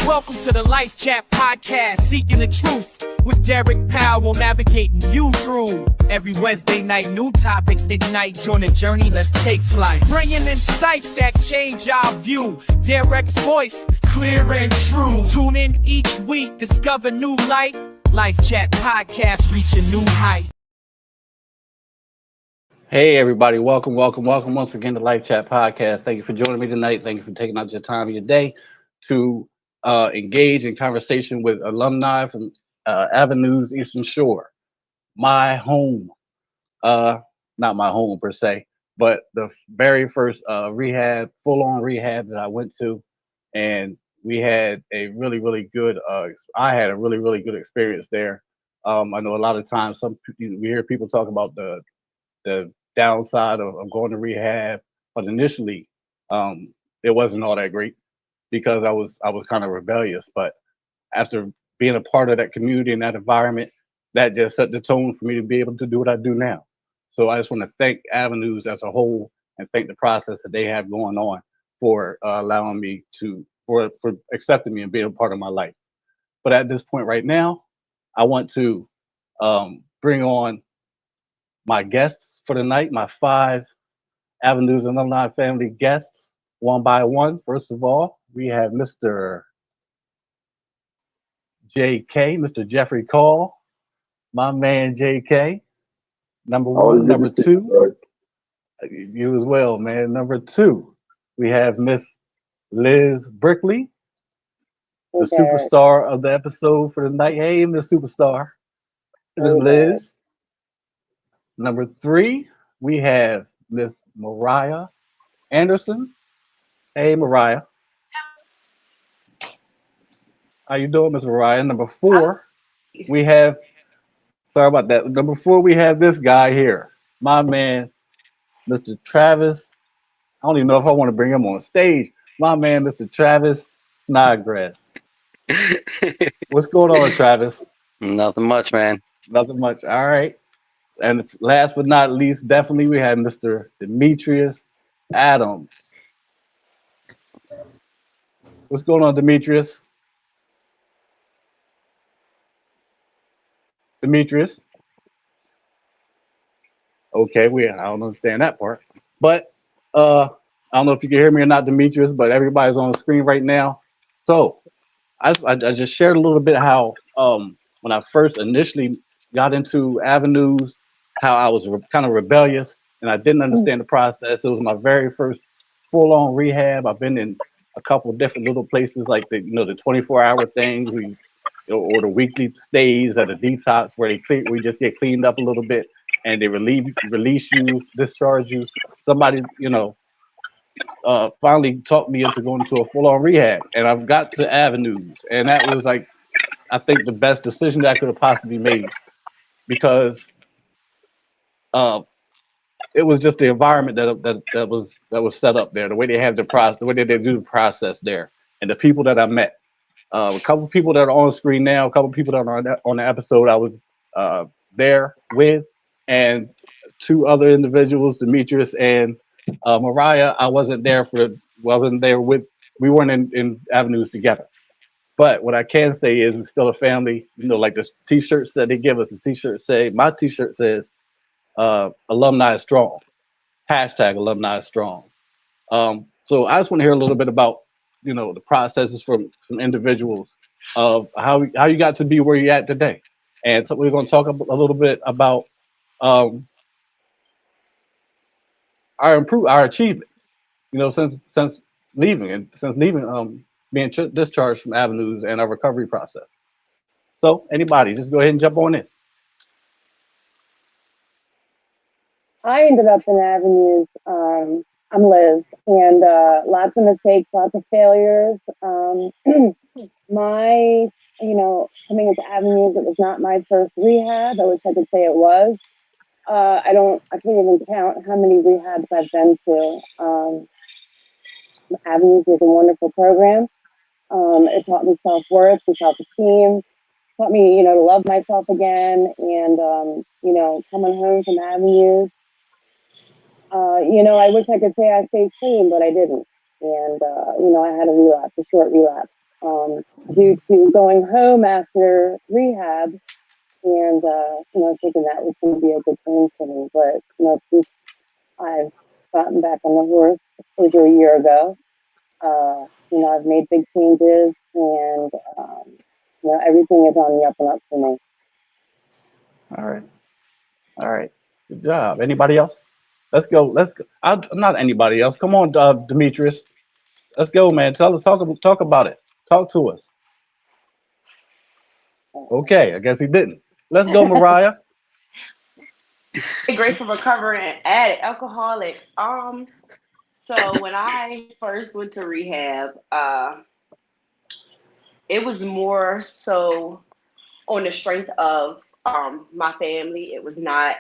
Welcome to the Life Chat Podcast, seeking the truth with Derek Powell, navigating you through. Every Wednesday night, new topics ignite. Join the journey, let's take flight. Bringing insights that change our view. Derek's voice, clear and true. Tune in each week, discover new light. Life Chat Podcast, reach a new height. Hey everybody, welcome once again to Life Chat Podcast. Thank you for joining me tonight. Thank you for taking out your time of your day to engage in conversation with alumni from Avenues Eastern Shore, my home. Not my home per se, but the very first full-on rehab that I went to, and we had a really good. I had a really good experience there. I know a lot of times we hear people talk about the downside of going to rehab, but initially it wasn't all that great because I was kind of rebellious. But after being a part of that community and that environment, that just set the tone for me to be able to do what I do now. So I just want to thank Avenues as a whole and thank the process that they have going on for allowing me for accepting me and being a part of my life. But at this point right now, I want to bring on my guests for the night, my 5 Avenues and Alumni family guests, one by one. First of all, we have Mr. JK, Mr. Jeffrey Call, my man JK, number one. Number 2, you as well, man. Number 2, we have Miss Liz Brickley, the superstar of the episode for the night. Hey, Miss Superstar, Miss Liz. Number 3, we have Miss Mariah Anderson. Hey, Mariah. How you doing, Miss Mariah? Number 4, we have. Sorry about that. Number 4, we have this guy here, my man, Mr. Travis. I don't even know if I want to bring him on stage. My man, Mr. Travis Snodgrass. What's going on, Travis? Nothing much, man. Nothing much. All right. And last but not least, definitely we have Mr. Demetrius Adams. What's going on, Demetrius? Demetrius? Okay, I don't understand that part. But I don't know if you can hear me or not, Demetrius, but everybody's on the screen right now. So I just shared a little bit how when I first initially got into Avenues, how I was kind of rebellious and I didn't understand the process. It was my very first full-on rehab. I've been in a couple of different little places like the 24-hour thing, or the weekly stays at a detox where we just get cleaned up a little bit and they release you, discharge you. Somebody, finally talked me into going to a full-on rehab, and I've got to Avenues, and that was like, I think the best decision that I could have possibly made, because it was just the environment that was set up there, the way they have the process, the way that they do the process there, and the people that I met. A couple of people that are on the screen now, a couple of people that are on the episode I was there with, and 2 other individuals, Demetrius and Mariah. I wasn't there with. We weren't in Avenues together. But what I can say is we're still a family. Like the T-shirt said they give us. My T-shirt says, "Alumni is strong." Hashtag Alumni is strong. So I just want to hear a little bit about the processes from individuals of how you got to be where you're at today, and so we're going to talk a little bit about our achievements. Since leaving being discharged from Avenues and our recovery process. So anybody, just go ahead and jump on in. I ended up in Avenues. I'm Liz, and lots of mistakes, lots of failures. Coming into Avenues, it was not my first rehab. I wish I could say it was. I can't even count how many rehabs I've been to. Avenues was a wonderful program. It taught me self-worth, self-esteem, taught me, to love myself again, and, coming home from Avenues. I wish I could say I stayed clean, but I didn't. And, I had a relapse, a short relapse. due to going home after rehab and, thinking that was going to be a good change for me. But, since I've gotten back on the horse over a year ago, I've made big changes and, everything is on the up and up for me. All right. All right. Good job. Anybody else? Let's go. Let's go. Not anybody else. Come on, Demetrius. Let's go, man. Tell us. Talk about it. Talk to us. Okay. I guess he didn't. Let's go, Mariah. Great for recovering addict, alcoholic. So when I first went to rehab, it was more so on the strength of my family. It was not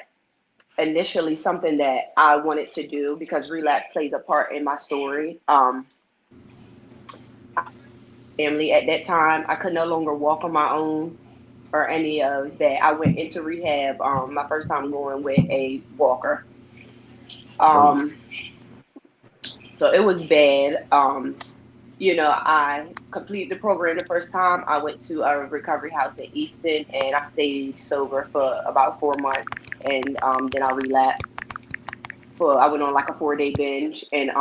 initially something that I wanted to do because relapse plays a part in my story. Family at that time, I could no longer walk on my own or any of that. I went into rehab my first time going with a walker. Oh, Um, so it was bad. I completed the program the first time. I went to a recovery house in Easton and I stayed sober for about 4 months. And then I relapsed I went on like a 4-day binge. And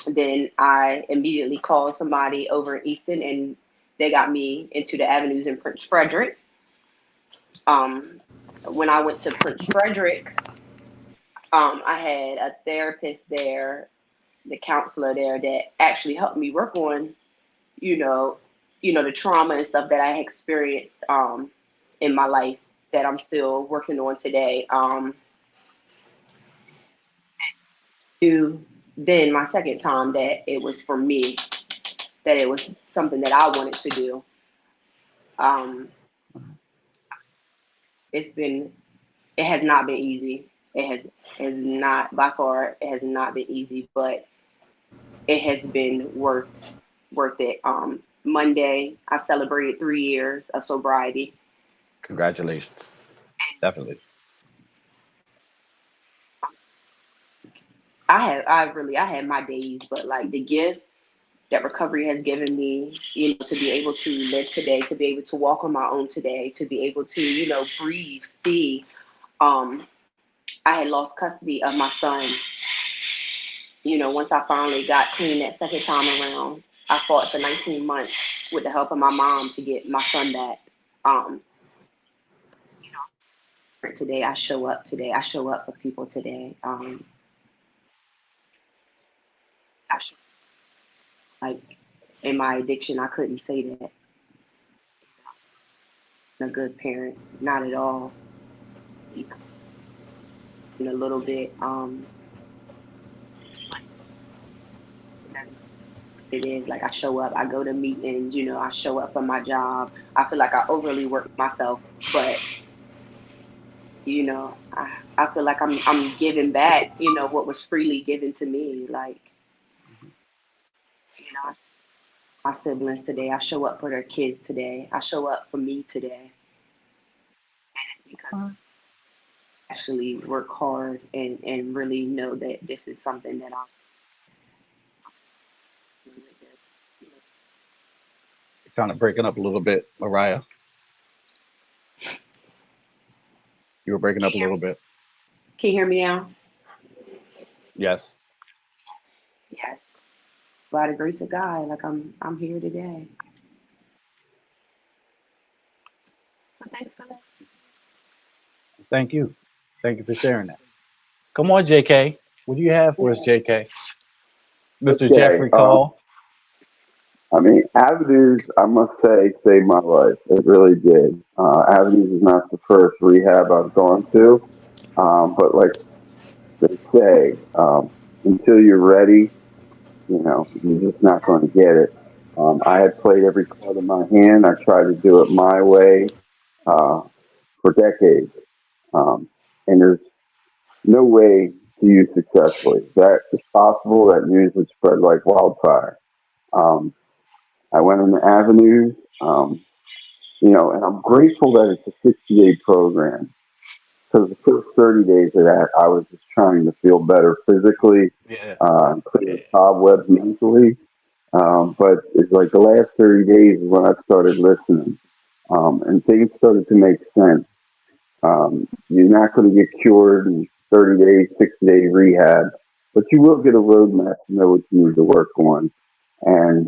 then I immediately called somebody over in Easton and they got me into the avenues in Prince Frederick. Um, when I went to Prince Frederick, I had a therapist there, the counselor there that actually helped me work on you know, the trauma and stuff that I experienced in my life that I'm still working on today. To then my second time that it was for me, that it was something that I wanted to do. Um, it's been, it has not been easy. Has not by far. It has not been easy, but it has been worth it. Monday I celebrated 3 years of sobriety. congratulations. Definitely. I had my days, but like the gift that recovery has given me, to be able to live today, to be able to walk on my own today, to be able to, breathe, see. Um, I had lost custody of my son. Once I finally got clean that second time around, I fought for 19 months with the help of my mom to get my son back. Um, Today I show up today. I show up for people today. I show, like in my addiction, I couldn't say that. I'm a good parent, not at all. In a little bit, it is like I show up, I go to meetings, I show up for my job. I feel like I overly work myself, but I feel like I'm giving back, what was freely given to me. Like, you know, my siblings today, I show up for their kids today. I show up for me today. And it's because I actually work hard and really know that this is something that I'm Kind of breaking up a little bit, Mariah. You were breaking Can up you a hear little me? bit. Can you hear me now? Yes. Yes. By the grace of God, like I'm here today. So thanks for that. Thank you. Thank you for sharing that. Come on, JK. What do you have for us, JK? Mr. Okay. Jeffrey Call. I mean, Avenues, I must say, saved my life. It really did. Avenues is not the first rehab I've gone to, but like they say, until you're ready, you're just not going to get it. I had played every card in my hand. I tried to do it my way uh, for decades, um, and there's no way to use successfully. That is possible. That news would spread like wildfire. Um, I went into avenues, and I'm grateful that it's a 60-day program because the first 30 days of that, I was just trying to feel better physically, Yeah. clear Yeah. the cobwebs mentally. But it's like the last 30 days is when I started listening, and things started to make sense. You're not going to get cured in 30 days, 60-day rehab, but you will get a roadmap to know what you need to work on. And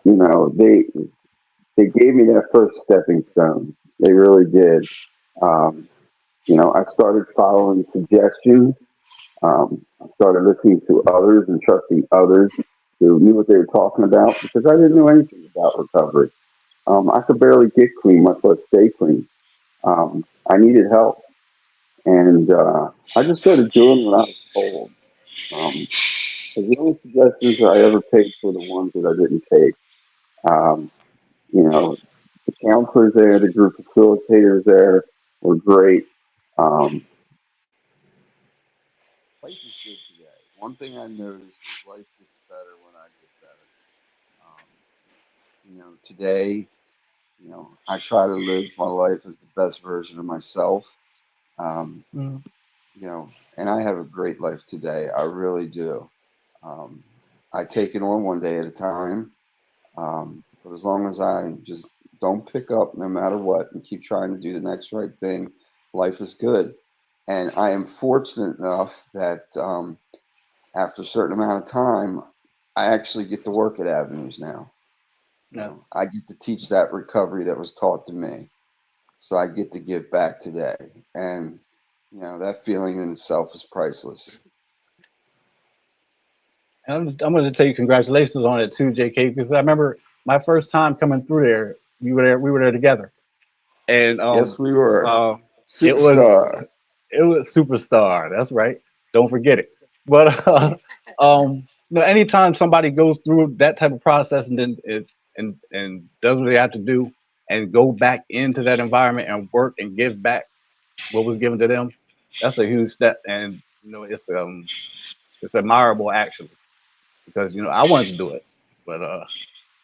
you know, they gave me that first stepping stone. They really did. Um, you know, I started following suggestions. I started listening to others and trusting others who knew what they were talking about because I didn't know anything about recovery. I could barely get clean, much less stay clean. I needed help, and I just started doing what I was told. Um, 'Cause the only suggestions I ever paid for the ones that I didn't take. Um, you know, the counselors there, the group facilitators there were great. Um, Life is good today. One thing I noticed is life gets better when I get better. Today, I try to live my life as the best version of myself. Um, Mhm. and I have a great life today. I really do. Um, I take it on one day at a time. But as long as I just don't pick up no matter what and keep trying to do the next right thing, life is good. And I am fortunate enough that after a certain amount of time, I actually get to work at Avenues now. Yeah. I get to teach that recovery that was taught to me. So I get to give back today. And, that feeling in itself is priceless. I'm going to tell you congratulations on it too, JK, because I remember my first time coming through there. We were there together, and Yes, we were. uh, it was Superstar. it was superstar. That's right. Don't forget it. But anytime somebody goes through that type of process and then and does what they have to do and go back into that environment and work and give back what was given to them, that's a huge step, and it's admirable actually because I wanted to do it, but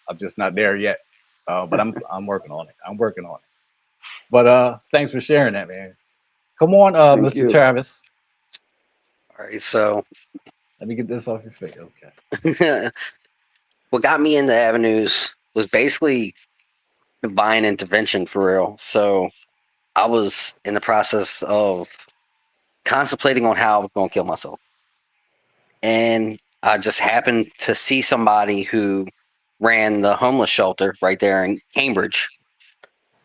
I'm just not there yet. But I'm working on it. I'm working on it. But thanks for sharing that, man. Come on, Thank Mr. you. Travis. All right, so Let me get this off your face. Okay. what got me into avenues was basically divine intervention for real. So I was in the process of contemplating on how I was going to kill myself. And I just happened to see somebody who ran the homeless shelter right there in Cambridge.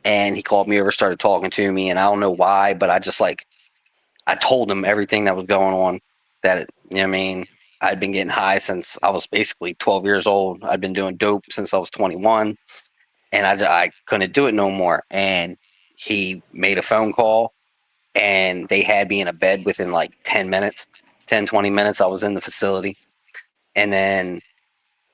And he called me over, started talking to me. And I don't know why, but I told him everything that was going on. I mean, I'd been getting high since I was basically 12 years old. I'd been doing dope since I was 21. And I couldn't do it no more. And he made a phone call and they had me in a bed within like 10 minutes, 10, 20 minutes. I was in the facility. And then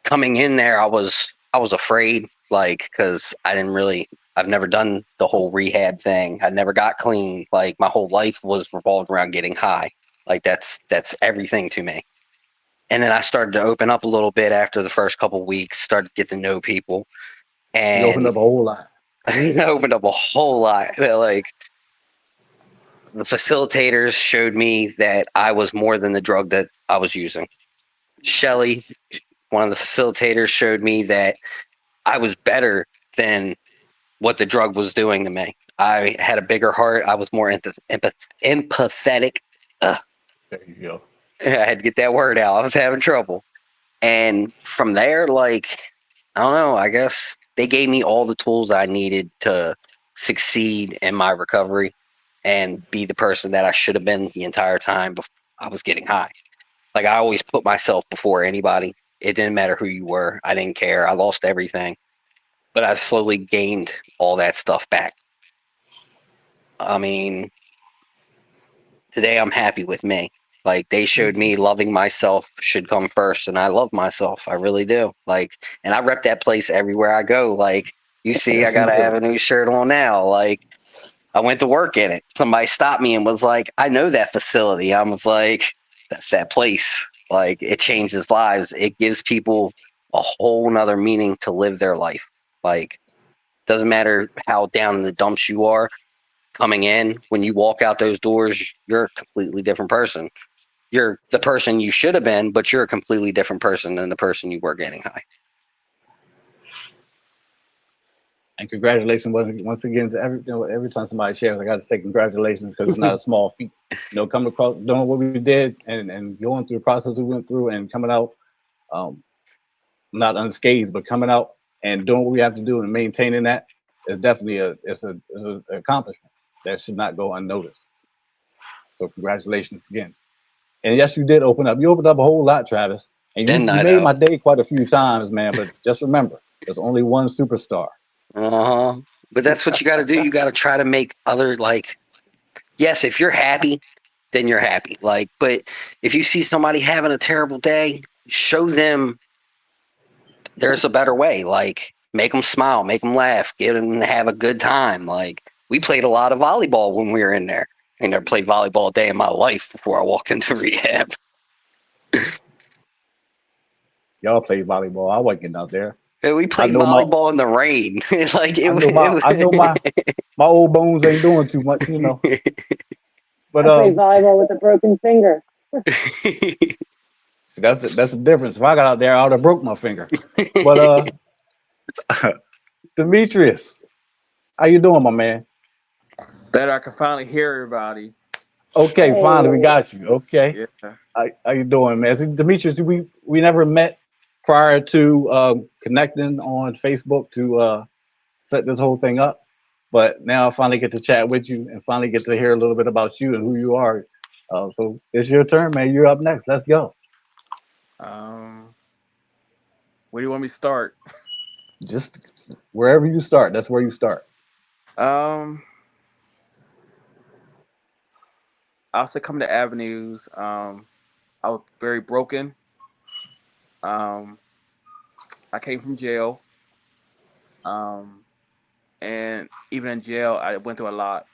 coming in there, I was afraid, like, because I've never done the whole rehab thing. I never got clean. Like my whole life was revolved around getting high. Like that's everything to me. And then I started to open up a little bit after the first couple of weeks, started to get to know people, You opened and up a whole lot. I opened up a whole lot. Like the facilitators showed me that I was more than the drug that I was using. Shelly, one of the facilitators, showed me that I was better than what the drug was doing to me. I had a bigger heart. I was more empathetic. Ugh, There you go. I had to get that word out. I was having trouble. And from there, like, I don't know, I guess they gave me all the tools I needed to succeed in my recovery and be the person that I should have been the entire time before I was getting high. Like, I always put myself before anybody. It didn't matter who you were. I didn't care. I lost everything. But I've slowly gained all that stuff back. I mean, today I'm happy with me. Like they showed me loving myself should come first, and I love myself. I really do. Like, and I rep that place everywhere I go. Like, you see, I Yes, you got an do. Avenue shirt on now. Like, I went to work in it. Somebody stopped me and was like, "I know that facility." I was like, "That's that place." Like, it changes lives. It gives people a whole nother meaning to live their life. Like, doesn't matter how down in the dumps you are coming in. When you walk out those doors, you're a completely different person. you're the person you should have been, but you're a completely different person than the person you were getting high. And congratulations once again to every time somebody shares, I got to say congratulations because it's not a small feat. Coming across, doing what we did, and going through the process we went through, and coming out, not unscathed, but coming out and doing what we have to do and maintaining that is definitely it's an accomplishment that should not go unnoticed. So congratulations again. And yes, you did open up. You opened up a whole lot, Travis, and you made my day quite a few times, man. But just remember, there's only one superstar. But that's what you got to do. You got to try to make other, yes, if you're happy, then you're happy. But if you see somebody having a terrible day, show them there's a better way. Make them smile, make them laugh, get them to have a good time. We played a lot of volleyball when we were in there. I never played volleyball a day in my life before I walked into rehab. Y'all played volleyball. I wasn't getting out there. We played volleyball in the rain. I know my old bones ain't doing too much, But I played volleyball with a broken finger. See, that's the difference. If I got out there, I would have broke my finger. But Demetrius, how you doing, my man? Better, I can finally hear everybody. Okay, finally we got you. Okay, Yeah. how you doing, man? See, Demetrius, we never met prior to connecting on Facebook to set this whole thing up, but now I finally get to chat with you and finally get to hear a little bit about you and who you are. So it's your turn, man. You're up next. Let's go. Where do you want me to start? Just wherever you start, that's where you start. I'll say coming to Avenues. I was very broken. I came from jail. And even in jail, I went through a lot.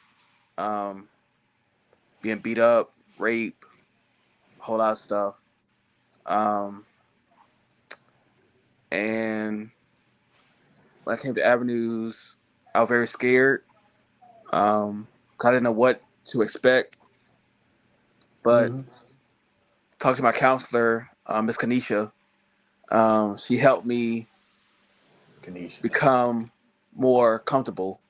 Being beat up, rape, a whole lot of stuff. And when I came to Avenues, I was very scared. I didn't know what to expect. But talked to my counselor, Miss Kanisha. She helped me become more comfortable.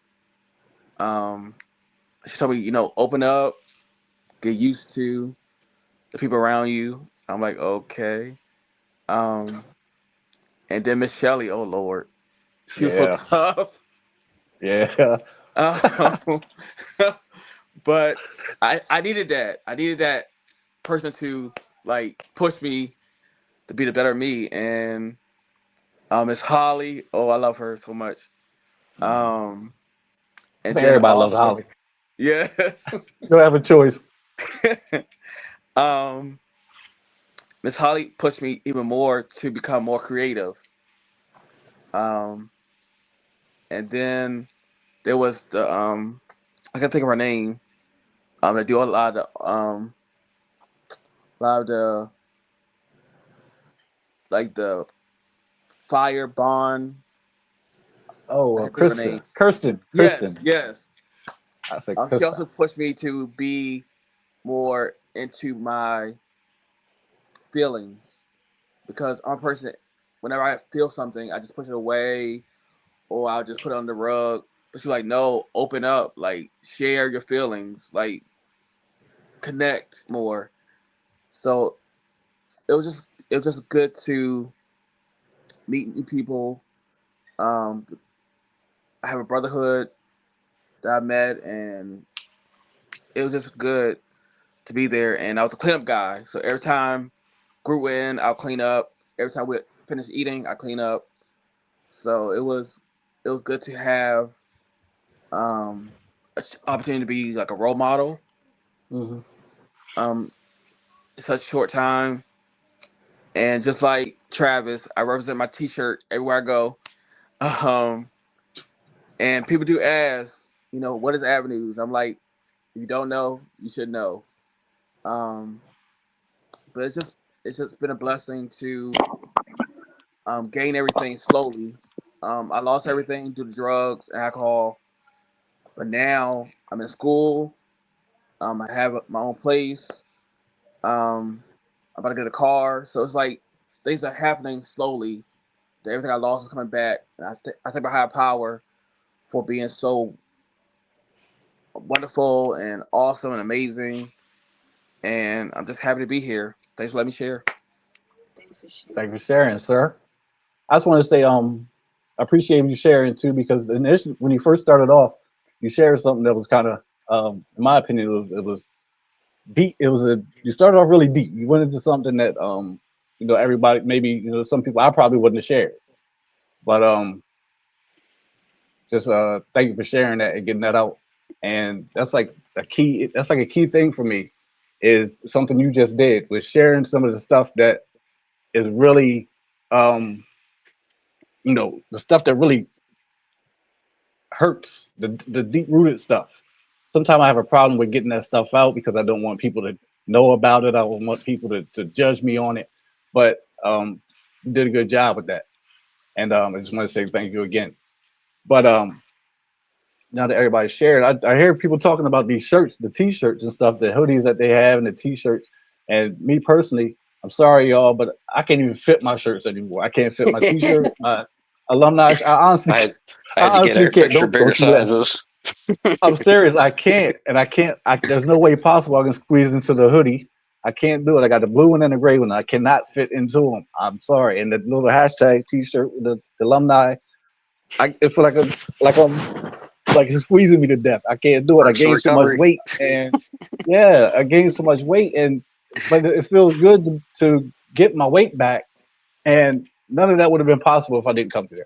She told me, open up, get used to the people around you. I'm like, okay. And then Miss Shelley, oh Lord, she was so Yeah. tough. Yeah. But I needed that. I needed that person to push me to be the better me. And Miss Holly, oh, I love her so much. I And think then everybody loves also, Holly. yes. You don't have a choice. Miss Holly pushed me even more to become more creative. Um, and then there was the I can't think of her name. They do a lot of the the fire bond. I Oh, can't think of her name. Kirsten. Yes, yes. I said She Krista. also pushed me to be more into my feelings because I'm a person. Whenever I feel something, I just push it away or I'll just put it on the rug. But she's like, no, open up, share your feelings, connect more. So it was just good to meet new people. Um, I have a brotherhood that I met, and it was just good to be there. And I was a cleanup guy, so every time grew in, I'll clean up. Every time we finish eating, I clean up. So it was good to have an opportunity to be like a role model. Mm-hmm. Um, in such a short time, and just like Travis, I represent my T-shirt everywhere I go. Um, and people do ask, what is Avenues? I'm like, if you don't know, you should know. Um, but it's just been a blessing to gain everything slowly. I lost everything due to drugs and alcohol, but now I'm in school. I have my own place. I'm about to get a car. So it's like things are happening slowly. Everything I lost is coming back. And I think about higher power for being so wonderful and awesome and amazing. And I'm just happy to be here. Thanks for letting me share. Thanks for sharing. Thank you for sharing, sir. I just want to say, I appreciate you sharing too, because initially when you first started off, you shared something that was kind of, in my opinion, it was deep. You started off really deep. You went into something that, everybody, maybe, some people I probably wouldn't have shared, but just thank you for sharing that and getting that out. And that's like a key. That's like a key thing for me, is something you just did, was sharing some of the stuff that is really, um, the stuff that really hurts, the deep rooted stuff. Sometimes I have a problem with getting that stuff out because I don't want people to know about it. I don't want people to judge me on it. But you did a good job with that. And I just want to say thank you again. But now that everybody shared, I hear people talking about these shirts, the t-shirts and stuff, the hoodies that they have and the t-shirts. And me personally, I'm sorry y'all, but I can't even fit my shirts anymore. I can't fit my t-shirt, my alumni. I had I I had to get honestly can't. extra bigger Don't you laugh. sizes. I'm serious. I can't, and I can't. There's no way possible I can squeeze into the hoodie. I can't do it. I got the blue one and the gray one. I cannot fit into them. I'm sorry. And the little hashtag T-shirt with the alumni, it feel like it's squeezing me to death. I can't do it. I Perks of gained so much recovery. weight, and yeah, I gained so much weight, but it feels good to get my weight back, and none of that would have been possible if I didn't come to there.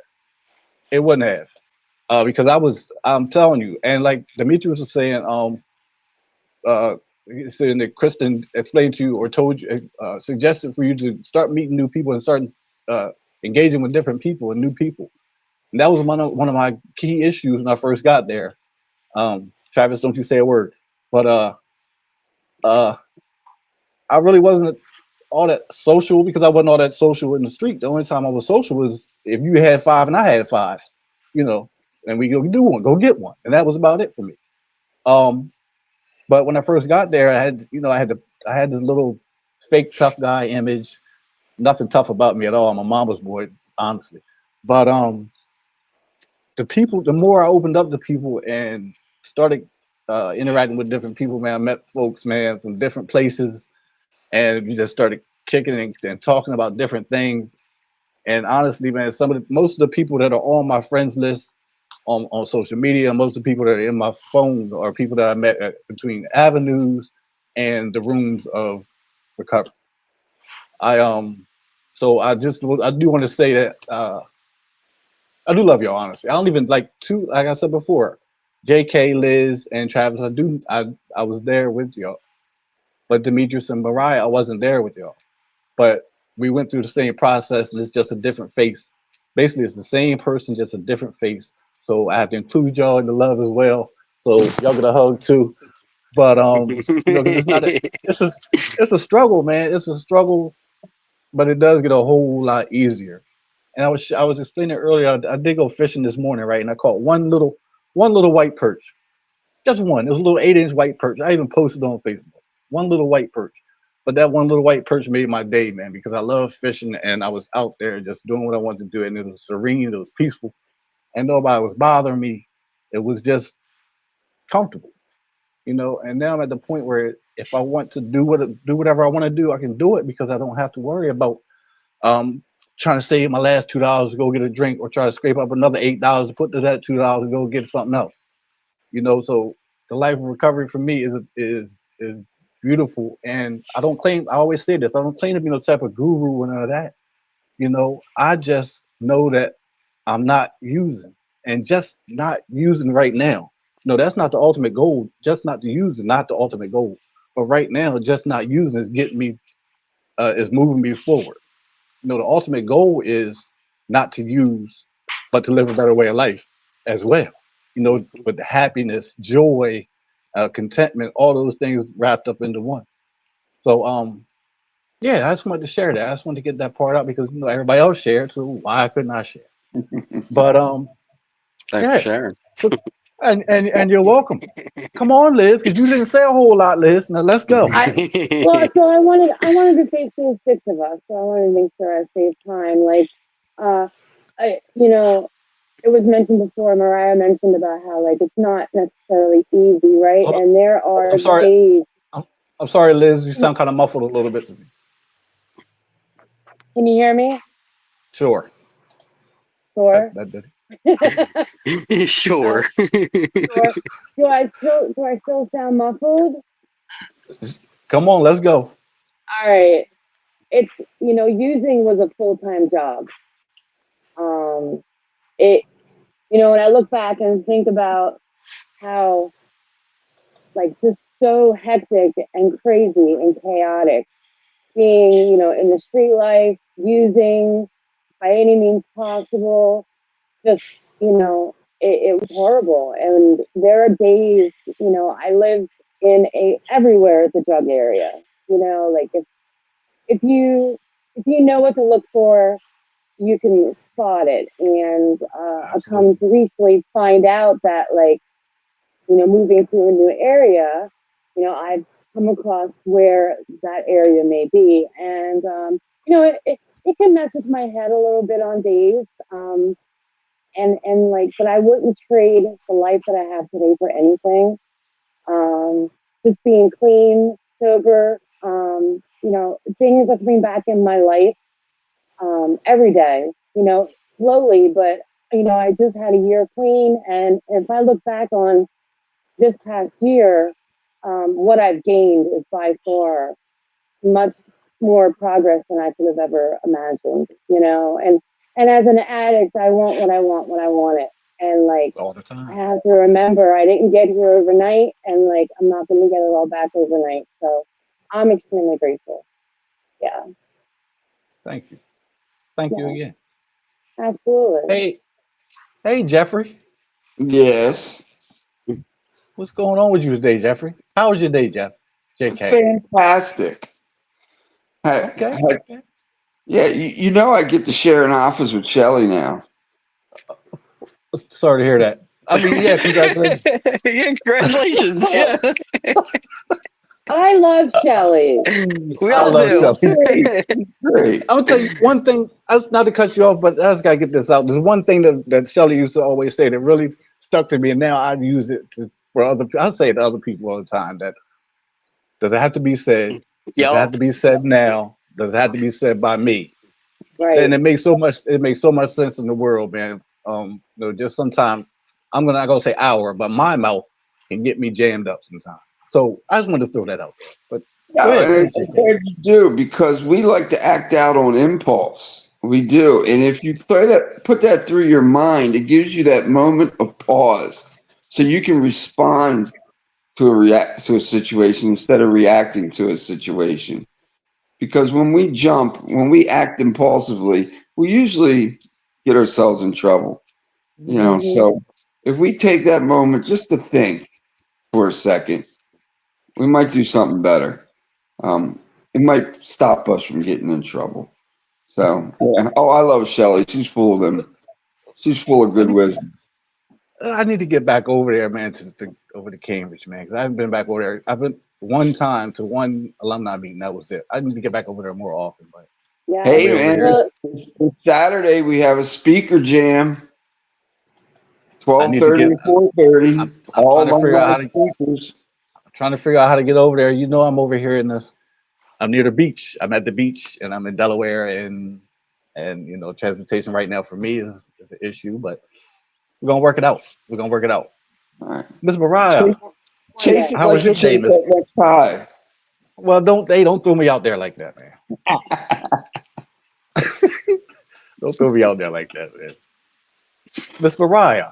It wouldn't have, because I'm telling you, and like Demetrius was saying, uh, saying that Kristen explained to you or told you, suggested for you to start meeting new people and start uh, engaging with different people and new people. And that was one of my key issues when I first got there. Travis, don't you say a word. But uh, I really wasn't all that social because I wasn't all that social in the street. The only time I was social was if you had five and I had five, you know, and we go do one, go get one, and that was about it for me. Um, but when I first got there, I had this little fake tough guy image. Nothing tough about me at all. I'm a mama's boy, honestly. But the more I opened up to people and started interacting with different people, man, I met folks, man, from different places, and we just started kicking and talking about different things. And honestly, man, most of the people that are on my friends list on social media, most of the people that are in my phone are people that I met between avenues and the rooms of recovery. I so I do want to say that I do love y'all, honestly. I don't even like I said before, JK, Liz, and Travis, I was there with y'all. But Demetrius and Mariah, I wasn't there with y'all. But we went through the same process, and it's just a different face. Basically, it's the same person, just a different face. So I have to include y'all in the love as well. So y'all get a hug too. But because it's a struggle, man. It's a struggle, but it does get a whole lot easier. And I was explaining earlier. I did go fishing this morning, right? And I caught one little white perch, just one. It was a little 8-inch white perch. I even posted on Facebook. One little white perch. But that one little white perch made my day, man, because I love fishing and I was out there just doing what I wanted to do. And it was serene, it was peaceful, and nobody was bothering me. It was just comfortable, And now I'm at the point where if I want to do whatever I want to do, I can do it because I don't have to worry about um, trying to save my last $2 to go get a drink or try to scrape up another $8 to put to that $2 to go get something else. So the life of recovery for me is beautiful, and I don't claim. I always say this. I don't claim to be no type of guru or none of that. I just know that I'm not using, and just not using right now. No, that's not the ultimate goal. Just not to use is not the ultimate goal. But right now, just not using is getting me, is moving me forward. The ultimate goal is not to use, but to live a better way of life as well. With the happiness, joy, contentment, all those things wrapped up into one. So, yeah, I just wanted to share that. I just wanted to get that part out because everybody else shared, so why couldn't I share? But Thanks for yeah. sharing. So And you're welcome. Come on, Liz, because you didn't say a whole lot, Liz. Now let's go. So I wanted to save to 6 of us. So I wanted to make sure I save time. Like, uh, it was mentioned before. Mariah mentioned about how like it's not necessarily easy, right? Hold on. And there are I'm sorry. days. I'm, I'm sorry, Liz. You sound kind of muffled a little bit to me. Can you hear me? Sure. Sure. That did. Sure. Sure. Do I still sound muffled? Come on, let's go. All right. It's using was a full-time job. Um, it when I look back and think about how like just so hectic and crazy and chaotic being in the street life, using by any means possible, just it was horrible. And there are days I lived in a everywhere at the drug area. Like if you know what to look for, you can spot it. And I've come Absolutely. to recently find out that like moving to a new area, I've come across where that area may be. And it can mess with my head a little bit on days. And like, but I wouldn't trade the life that I have today for anything. Um, just being clean, sober, things are coming back in my life every day, slowly, but I just had a year clean. And if I look back on this past year, what I've gained is by far much more progress than I could have ever imagined, and as an addict, I want what I want when I want it. And like, All the I time. have to remember I didn't get here overnight, and like, I'm not going to get it all back overnight. So I'm extremely grateful. Yeah. Thank you. Thank you Yeah, again. absolutely. Hey, hey, Jeffrey. Yes. What's going on with you today, Jeffrey? How was your day, Jeff? JK. Fantastic. Okay. Okay. Yeah, you know I get to share an office with Shelly now. Sorry to hear that. I mean, yeah, congratulations. Yeah, congratulations. Yeah, I love Shelly. we I all love do. Shelly. Great. Great. I'm gonna tell you one thing. Not to cut you off, but I just gotta get this out. There's one thing that Shelly used to always say that really stuck to me, and now I use it for other. I say it to other people all the time. That does it have to be said? Does it have Yup. to be said now? Does it have to be said by me? And Right. it makes so much. It makes so much sense in the world, man. Just sometimes not gonna say our, but my mouth can get me jammed up sometimes. So I just wanted to throw that out there. But Yeah, go and ahead, I'm JK. glad you do because we like to act out on impulse. We do, and if you put that through your mind, it gives you that moment of pause, so you can respond to a situation instead of reacting to a situation. Because when we act impulsively, we usually get ourselves in trouble. Hmm. So if we take that moment just to think for a second, we might do something better. Um, it might stop us from getting in trouble. So yeah. Oh, I love Shelly. She's full of them. She's full of I good need, wisdom. I need to get back over there, man, over to Cambridge, man, because I haven't been back over there. I've been one time to one alumni meeting. That was it. I need to get back over there more often, but my Yeah. Hey way over man, there, Well, this Saturday we have a speaker jam, I twelve need to thirty get. to 4:30. I'm All trying to figure out alumni how to. speakers. Trying to figure out how to get over there. You know, I'm over here I'm near the beach. I'm at the beach, and I'm in Delaware, and transportation right now for me is an issue, but we're gonna work it out. We're gonna work it out. All right. Miss Mariah, Chase, one chase day. it how was like your you day, chase Miss? that next high. Well, don't throw me out there like that, man. Don't throw me out there like that, man. Miss Mariah,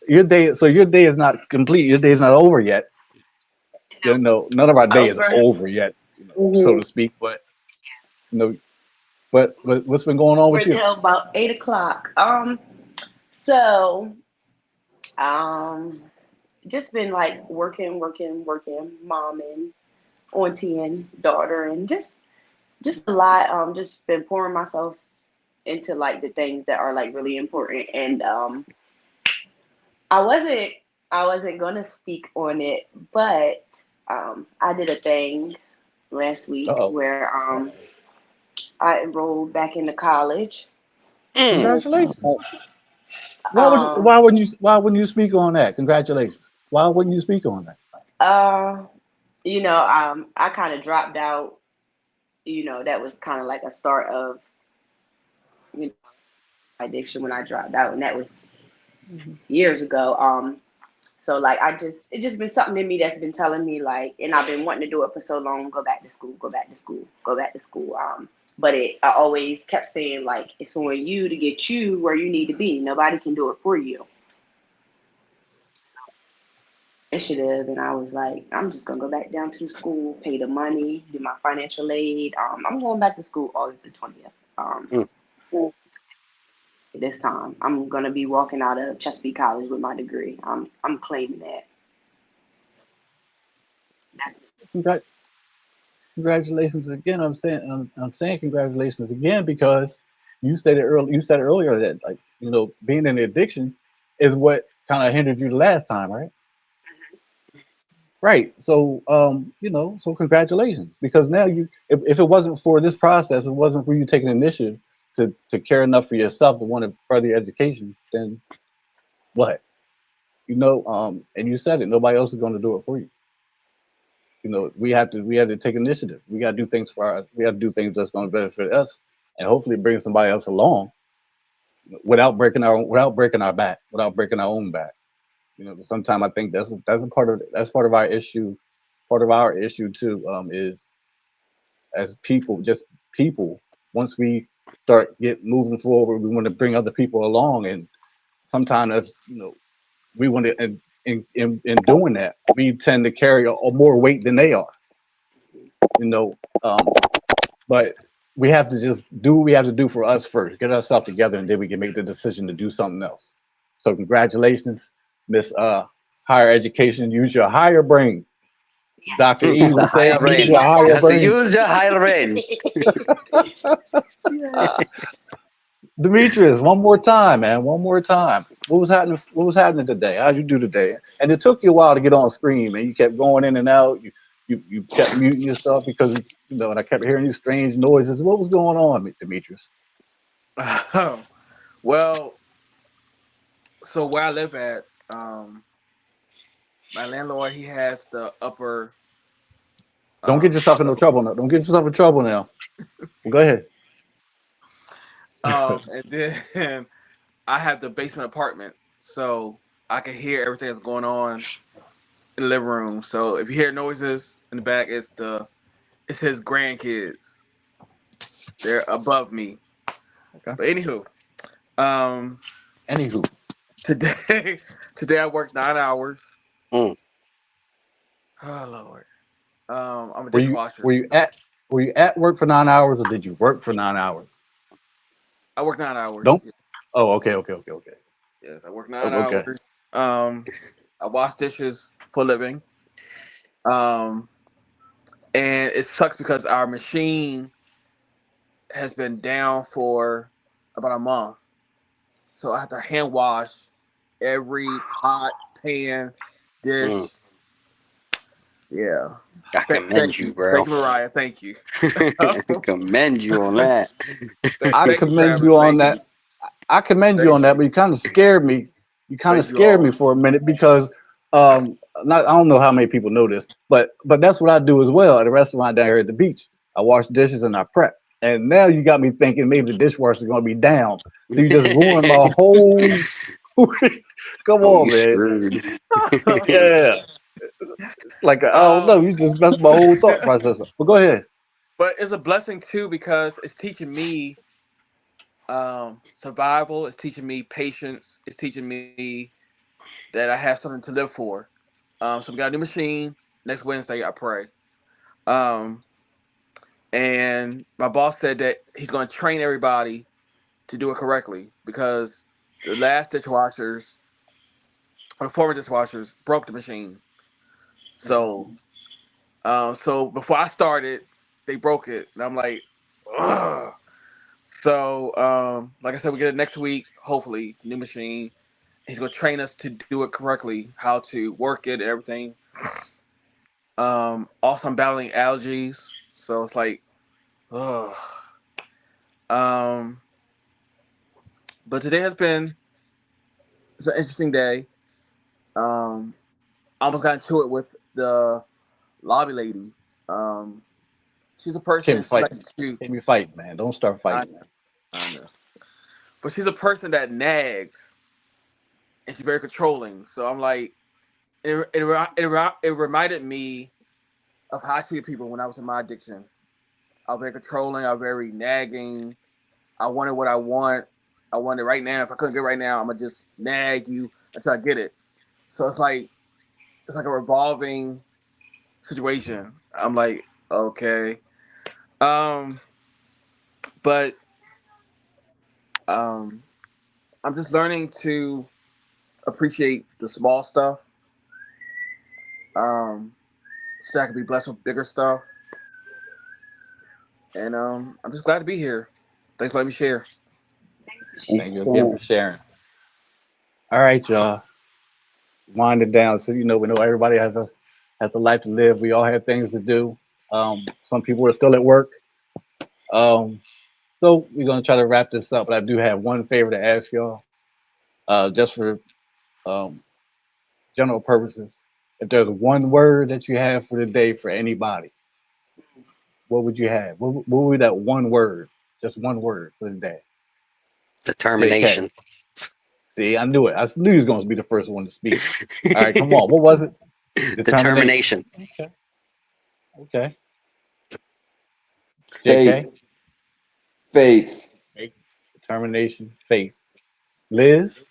your day is not complete. Your day is not over yet. None of our day is Over. over yet, so Hmm. to speak. But you know, but what's been going on We're with you? till about 8 o'clock. So um, just been like working, momming, auntie daughter, and just a lot. Just been pouring myself into like the things that are like really important. And I wasn't. I wasn't gonna speak on it, but I did a thing last week Uh-oh. where I enrolled back into college. Mm. Congratulations. Um, Why wouldn't you speak on that? Congratulations. Why wouldn't you speak on that? uh, I kind of dropped out. That was kind of like a start of addiction when I dropped out, and that was years ago. So like it's just been something in me that's been telling me like, and I've been wanting to do it for so long. Go back to school. Go back to school. Go back to school. But I always kept saying like it's on you to get you where you need to be. Nobody can do it for you. Initiative, and I was like, I'm just gonna go back down to the school, pay the money, do my financial aid. I'm going back to school August the 20th. Mm. This time I'm gonna be walking out of Chesapeake College with my degree. I'm claiming that. Congrat- Congratulations again. I'm saying congratulations again because you said earlier that like, being in the addiction is what kind of hindered you the last time, right? Right. So, so congratulations, because now if it wasn't for this process, it wasn't for you taking initiative to care enough for yourself to want to further your education, then what? And you said it, nobody else is going to do it for you. We have to take initiative. We got to do things we have to do things that's going to benefit us and hopefully bring somebody else along without breaking our own back. Sometimes I think that's a part of our issue. Part of our issue too is as people, just people. Once we start get moving forward, we want to bring other people along, and sometimes that's we want to in doing that we tend to carry a more weight than they are. You know, but we have to just do what we have to do for us first, get ourselves together, and then we can make the decision to do something else. So congratulations, Miss Higher Education. Use your higher brain. Dr. E The would say, higher use brain. your You higher have to brain. use your higher brain. Uh, Demetrius, one more time, man. One more time. What was happening? What was happening today? How'd you do today? And it took you a while to get on screen, man. You kept going in and out. You kept muting yourself because and I kept hearing these strange noises. What was going on, Demetrius? Well, so where I live at, um, my landlord he has the upper Don't get yourself front in no level, trouble now. Don't get yourself in trouble now. Well, go ahead. and then I have the basement apartment, so I can hear everything that's going on in the living room. So if you hear noises in the back, it's his grandkids. They're above me. Okay. But anywho, um, Anywho, today today I worked 9 hours. Mm. Oh Lord, I'm a were you dishwasher. were you at were you at work for 9 hours or did you work for 9 hours? I work 9 hours. Don't. Oh, okay, okay, okay, okay. Yes, I work nine Okay. hours. Um, I wash dishes for a living. Um, and it sucks because our machine has been down for about a month. So I have to hand wash every pot, pan, Mm. dish. Yeah. I commend Thank you, you. bro. Thank you, Mariah. Thank you. Commend you on that. I Thank you, commend Travis. you on Thank you. that. I commend you Thank on that, you. but you kind of scared me. You kind of Thank you scared me all. for a minute because not I don't know how many people know this, but that's what I do as well at a restaurant down here at the beach. I wash dishes and I prep. And now you got me thinking maybe the dishwasher's gonna be down. So you just ruined my whole come Oh, you on, man. screwed. Yeah. Like I don't know, um, you just messed my whole thought process up. But go ahead. but it's a blessing too because it's teaching me survival. It's teaching me patience. It's teaching me that I have something to live for. So we got a new machine next Wednesday. I pray. Um, and my boss said that he's going to train everybody to do it correctly because the last dishwashers or the former dishwashers broke the machine. So, so before I started, they broke it, and I'm like, ugh. So, like I said, we get it next week. Hopefully, the new machine, He's gonna train us to do it correctly, how to work it and everything. Also, I'm battling allergies, so it's like, ugh. But today has been it's an interesting day. I almost got into it with the lobby lady. Um, she's a person. Can't be She likes fighting. to. Can't be fighting, man. Don't start I, fighting, man. I know, but she's a person that nags and she's very controlling. So I'm like, it reminded me of how I treated people when I was in my addiction. I was very controlling. I was very nagging. I wanted what I want. I want it right now. If I couldn't get it right now, I'm gonna just nag you until I get it. So it's like a revolving situation. I'm like, okay. Um, but I'm just learning to appreciate the small stuff. So I can be blessed with bigger stuff. And I'm just glad to be here. Thanks for letting me share. Thank you again for sharing. All right, y'all. Wind it down. So we know everybody has a life to live. We all have things to do. Some people are still at work. So we're gonna try to wrap this up. But I do have one favor to ask y'all, just for um, general purposes. If there's one word that you have for the day for anybody, what would you have? What would be that one word? Just one word for the day. JK. Determination. See, I knew it. I knew he was going to be the first one to speak. All right, come on. What was it? Determination. Determination. Okay. Okay. Faith. JK. Faith. Faith. Determination. Faith. Liz.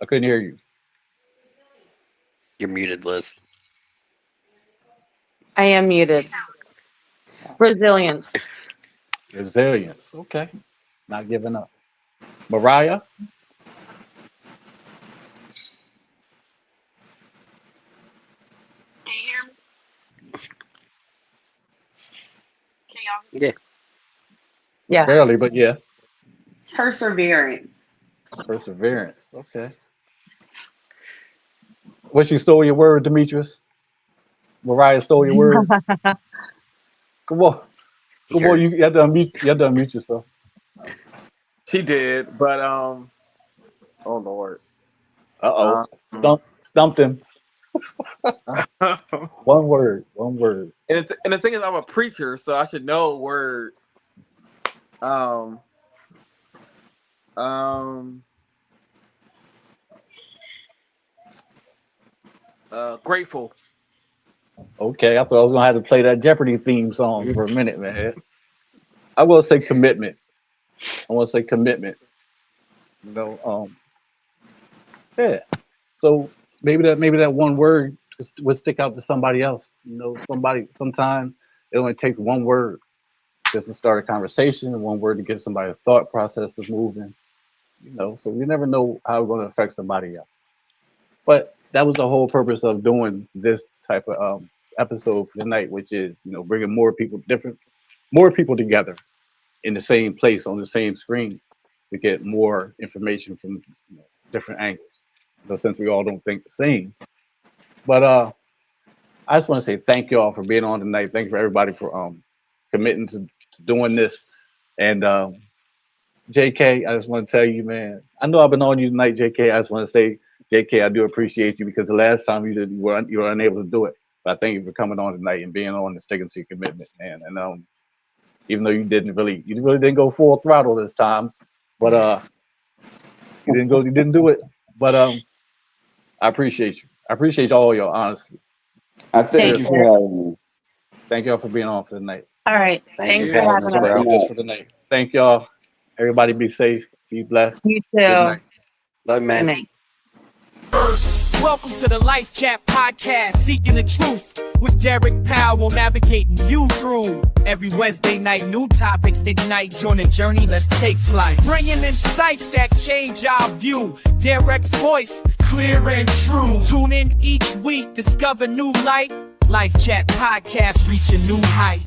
I couldn't hear you. You're muted, Liz. I am muted. Resilience. Resilience. Okay. Not giving up. Mariah. Can you hear me? Can y'all? Yeah. Yeah. Barely, but yeah. Perseverance. Perseverance. Okay. What, she stole your word, Demetrius? Mariah stole your word. Come on. Come on. Here. You have to unmute. You have to unmute yourself. She did, but oh Lord. Uh-oh. Um, Stumped him. and One word. One word. the thing is, I'm a preacher, so I should know words. Um, um, grateful. Okay. I thought I was gonna have to play that Jeopardy theme song for a minute, man. I will say commitment. I want to say commitment. You know, yeah. So maybe that one word would stick out to somebody else. Sometimes it only takes one word just to start a conversation, one word to get somebody's thought processes moving. So you never know how it's going to affect somebody else. But that was the whole purpose of doing this type of episode for tonight, which is bringing more people together in the same place on the same screen to get more information from different angles. Since we all don't think the same. But I just want to say thank you all for being on tonight. Thank you for everybody for committing to doing this. And JK, I just want to tell you, man, I know I've been on you tonight, JK. I just want to say, JK, I do appreciate you because the last time you were unable to do it. But I thank you for coming on tonight and being on and sticking to your commitment, man. And even though you really didn't go full throttle this time, but you didn't do it. But I appreciate you. I appreciate all y'all, honestly. I thank Thank you you. for having me. Thank y'all for being on for the night. All right. Thank Thanks you for for having having us, us. We're gonna bro. do this for the night. Thank y'all. Everybody be safe. Be blessed. You Good too. night. Love you, Good man. night. Welcome to the Life Chat Podcast, seeking the truth with Derek Powell, navigating you through. Every Wednesday night, new topics ignite. Join the journey, let's take flight. Bringing insights that change our view. Derek's voice, clear and true. Tune in each week, discover new light. Life Chat Podcast, reach a new height.